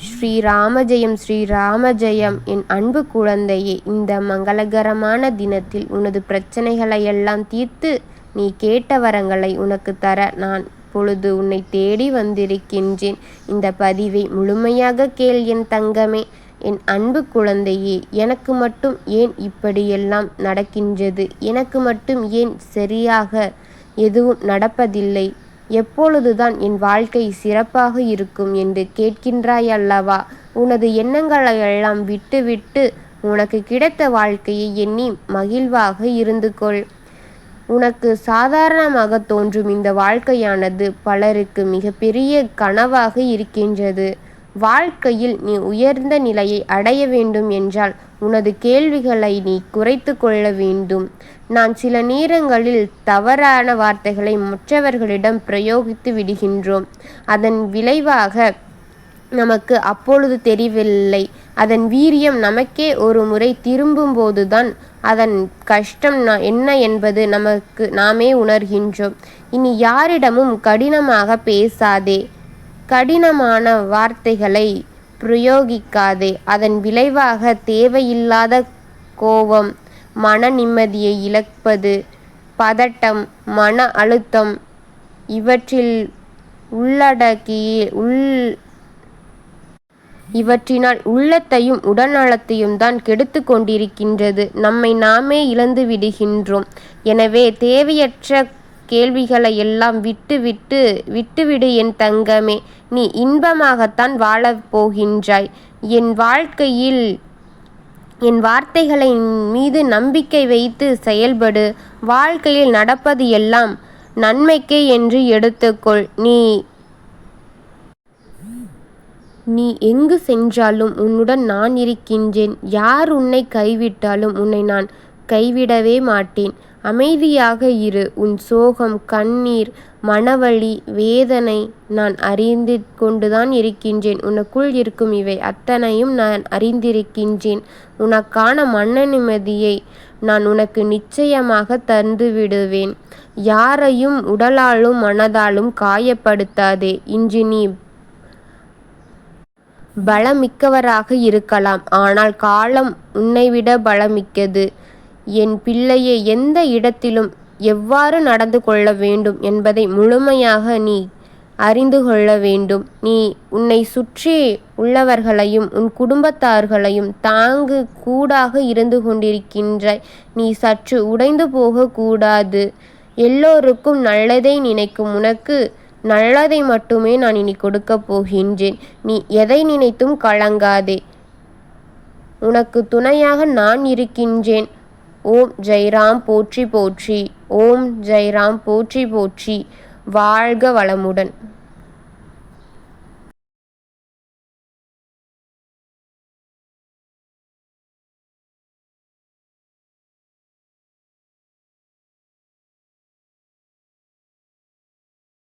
ஸ்ரீராம ஜெயம் ஸ்ரீராம ஜெயம். என் அன்பு குழந்தையே, இந்த மங்களகரமான தினத்தில் உனது பிரச்சனைகளையெல்லாம் தீர்த்து நீ கேட்ட வரங்களை உனக்கு தர நான் பொழுது உன்னை தேடி வந்திருக்கின்றேன். இந்த பதிவை முழுமையாக கேள் என் தங்கமே. என் அன்பு குழந்தையே, எனக்கு மட்டும் ஏன் இப்படியெல்லாம் நடக்கின்றது? எனக்கு மட்டும் ஏன் சரியாக எதுவும் நடப்பதில்லை? எப்பொழுதுதான் என் வாழ்க்கை சிறப்பாக இருக்கும் என்று கேட்கின்றாய் அல்லவா? உனது எண்ணங்களையெல்லாம் விட்டுவிட்டு உனக்கு கிடைத்த வாழ்க்கையை எண்ணி மகிழ்வாக இருந்து கொள். உனக்கு சாதாரணமாக தோன்றும் இந்த வாழ்க்கையானது பலருக்கு மிகப்பெரிய கனவாக இருக்கின்றது. வாழ்க்கையில் நீ உயர்ந்த நிலையை அடைய வேண்டும் என்றால் உனது கேள்விகளை நீ குறைத்து கொள்ள வேண்டும். நான் சில நேரங்களில் தவறான வார்த்தைகளை மற்றவர்களிடம் பிரயோகித்து விடுகின்றோம். அதன் விளைவாக நமக்கு அப்பொழுது தெரியவில்லை. அதன் வீரியம் நமக்கே ஒரு முறை திரும்பும்போதுதான் அதன் கஷ்டம் என்ன என்பது நாமே உணர்கின்றோம். இனி யாரிடமும் கடினமாக பேசாதே, கடினமான வார்த்தைகளை பிரயோகிக்காதே. அதன் விளைவாக தேவையில்லாத கோபம், மன நிம்மதியை இழப்பது, பதட்டம், மன அழுத்தம் இவற்றினால் உள்ளத்தையும் உடல்நலத்தையும் தான் கெடுத்து கொண்டிருக்கின்றது. நம்மை நாமே இழந்து விடுகின்றோம். எனவே தேவையற்ற கேள்விகளை எல்லாம் விட்டுவிடு என் தங்கமே. நீ இன்பமாகத்தான் வாழப் போகின்றாய். என் வார்த்தைகளின் மீது நம்பிக்கை வைத்து செயல்படு. வாழ்க்கையில் நடப்பது எல்லாம் நன்மைக்கே என்று எடுத்துக்கொள். நீ எங்கு சென்றாலும் உன்னுடன் நான் இருக்கின்றேன். யார் உன்னை கைவிட்டாலும் உன்னை நான் கைவிடவே மாட்டேன். அமைதியாக இரு. உன் சோகம், கண்ணீர், மனவலி, வேதனை நான் அறிந்து கொண்டுதான் இருக்கின்றேன். உனக்குள் இருக்கும் இவை அத்தனையும் நான் அறிந்திருக்கின்றேன். உனக்கான மன நிம்மதியை நான் உனக்கு நிச்சயமாக தந்து விடுவேன். யாரையும் உடலாலும் மனதாலும் காயப்படுத்தாதே. இன்று நீ பலமிக்கவராக இருக்கலாம், ஆனால் காலம் உன்னைவிட பலமிக்கது. என் பிள்ளையே, எந்த இடத்திலும் எவ்வாறு நடந்து கொள்ள வேண்டும் என்பதை முழுமையாக நீ அறிந்து கொள்ள வேண்டும். நீ உன்னை சுற்றி உள்ளவர்களையும் உன் குடும்பத்தார்களையும் தாங்கு கூடாக இருந்து கொண்டிருக்கின்றாய். நீ சற்று உடைந்து போகக்கூடாது. எல்லோருக்கும் நல்லதை நினைக்கும் உனக்கு நல்லதை மட்டுமே நான் இனி கொடுக்கப் போகின்றேன். நீ எதை நினைத்தும் கலங்காதே. உனக்கு துணையாக நான் இருக்கின்றேன். ஓம் ஜெய்ராம் போற்றி போற்றி. ஓம் ஜெய்ராம் போற்றி போற்றி. வாழ்க வளமுடன்.